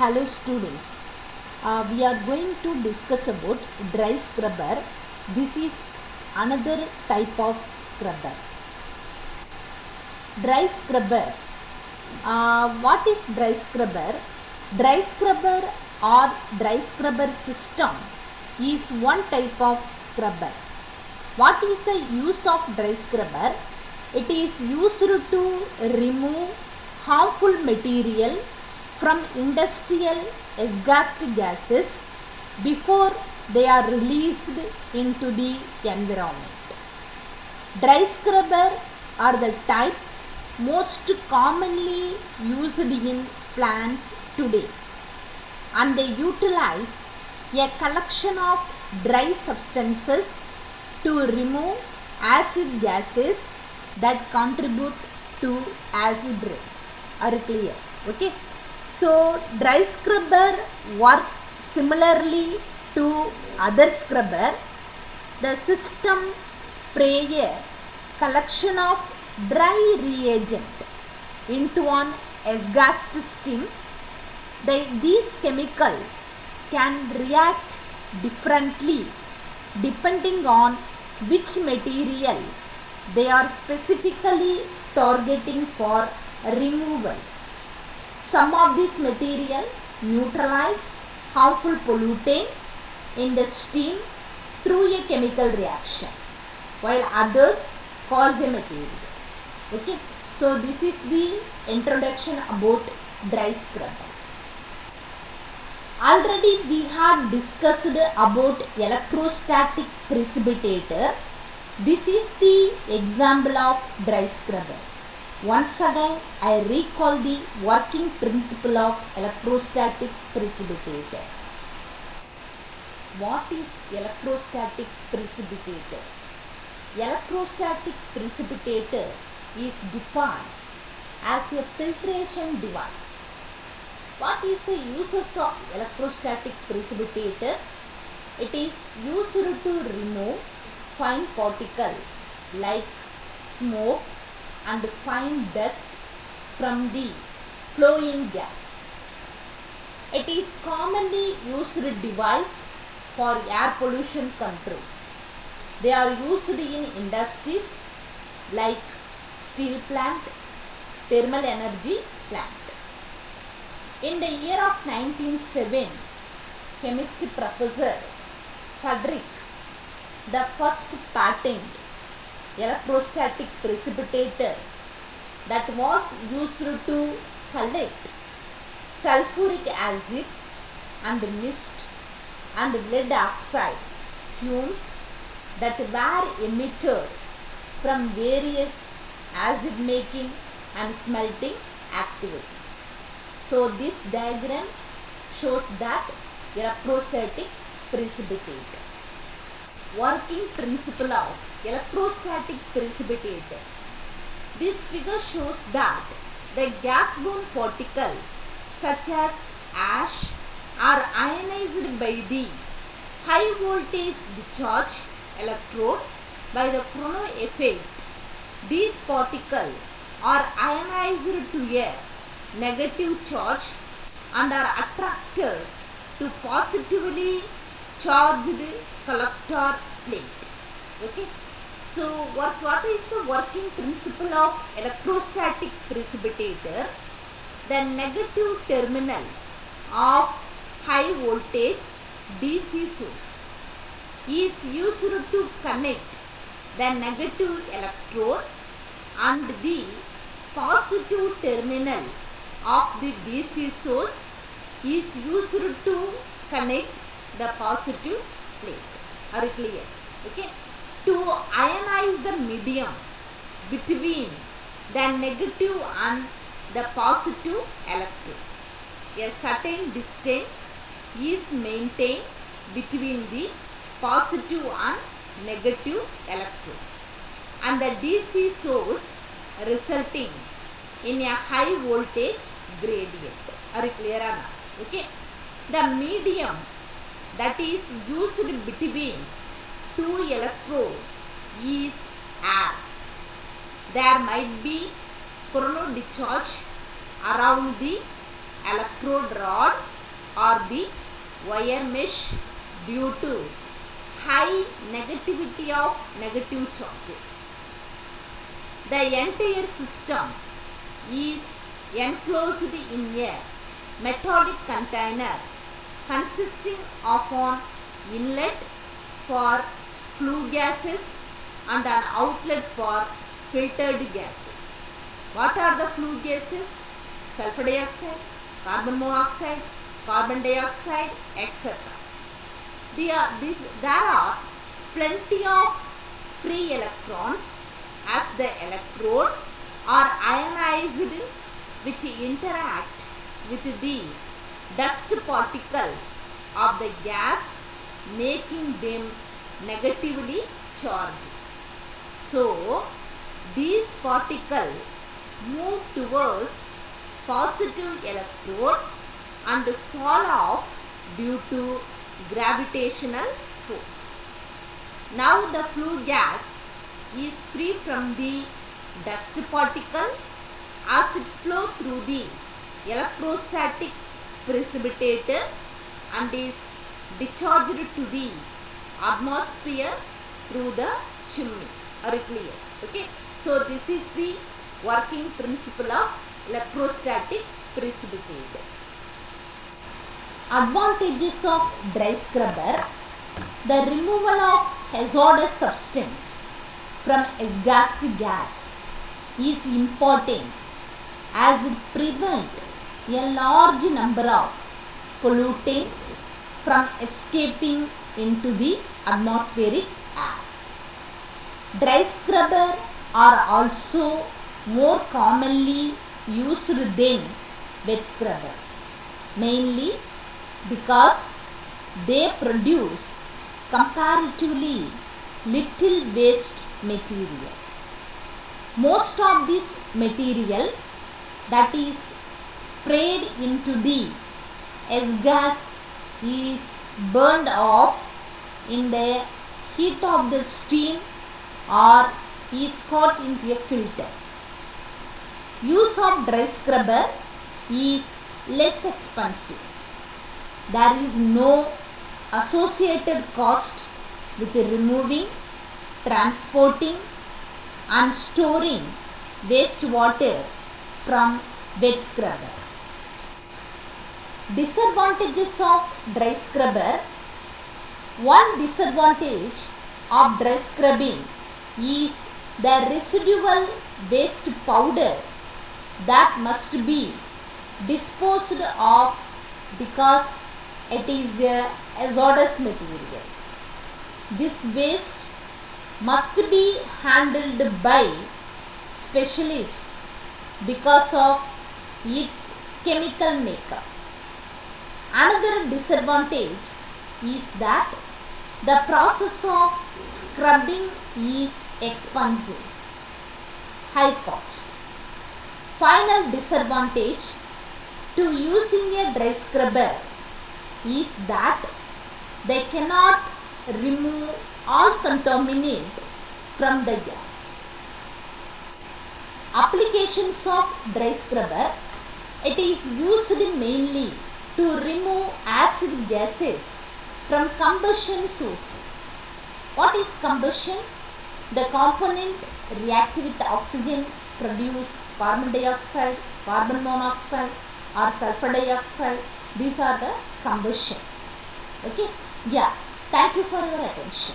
Hello students, we are going to discuss about dry scrubber. This is another type of scrubber. Dry scrubber. What is dry scrubber? Dry scrubber or dry scrubber system is one type of scrubber. What is the use of dry scrubber? It is used to remove harmful material from industrial exhaust gases before they are released into the environment. Dry scrubber are the type most commonly used in plants today, and they utilize a collection of dry substances to remove acid gases that contribute to acid rain. Are you clear? Okay. So dry scrubber work similarly to other scrubber. The system spray a collection of dry reagent into an exhaust stream. These chemicals can react differently depending on which material they are specifically targeting for removal. Some of these material neutralize harmful pollutant in the stream through a chemical reaction, while others cause a material. Okay, so this is the introduction about dry scrubber. Already we have discussed about electrostatic precipitator. This is the example of dry scrubber. Once again, I recall the working principle of electrostatic precipitator. What is electrostatic precipitator? Electrostatic precipitator is defined as a filtration device. What is the uses of electrostatic precipitator? It is used to remove fine particles like smoke and fine dust from the flowing gas. It is commonly used device for air pollution control. They are used in industries like steel plant, thermal energy plant. In the year of 1907, chemistry professor Frederick the first patent electrostatic precipitator that was used to collect sulfuric acid and mist and lead oxide fumes that were emitted from various acid making and smelting activities. So this diagram shows that electrostatic precipitator. Working principle of electrostatic precipitator. This figure shows that the gas-bound particles such as ash are ionized by the high voltage discharge electrode by the Coulomb effect. These particles are ionized to a negative charge and are attracted to positively charged collector plate. Okay. So what is the working principle of electrostatic precipitator? The negative terminal of high voltage DC source is used to connect the negative electrode and the positive terminal of the DC source is used to connect the positive plate. Are you clear? Okay. To ionize the medium between the negative and the positive electrode, a certain distance is maintained between the positive and negative electrode, and the DC source resulting in a high voltage gradient. Are you clear or not? Okay. The medium that is used between two electrodes is air. There might be Coulomb discharge around the electrode rod or the wire mesh due to high negativity of negative charges. The entire system is enclosed in a metallic container consisting of an inlet for flue gases and an outlet for filtered gases. What are the flue gases? Sulfur dioxide, carbon monoxide, carbon dioxide, etc. There are plenty of free electrons as the electrode are ionized, which interact with the dust particle of the gas, making them negatively charged. So these particles move towards positive electrode and fall off due to gravitational force. Now the flue gas is free from the dust particle as it flows through the electrostatic precipitator and is discharged to the atmosphere through the chimney or clear. Okay, so this is the working principle of electrostatic precipitator. Advantages of dry scrubber: the removal of hazardous substance from exhaust gas is important as it prevents a large number of pollutants from escaping into the atmospheric air. Dry scrubber are also more commonly used than wet scrubber, mainly because they produce comparatively little waste material. Most of this material that is sprayed into the exhaust is burned off in the heat of the steam or is caught into a filter. Use of dry scrubber is less expensive. There is no associated cost with removing, transporting and storing wastewater from wet scrubber. Disadvantages of dry scrubber: one disadvantage of dry scrubbing is the residual waste powder that must be disposed of because it is a hazardous material. This waste must be handled by specialists because of its chemical makeup. Another disadvantage is that the process of scrubbing is expensive, high cost. Final disadvantage to using a dry scrubber is that they cannot remove all contaminants from the gas. Applications of dry scrubber: it is used mainly to remove acid gases from combustion sources. What is combustion? The component react with oxygen, produce carbon dioxide, carbon monoxide or sulfur dioxide. These are the combustion. Okay, yeah, thank you for your attention.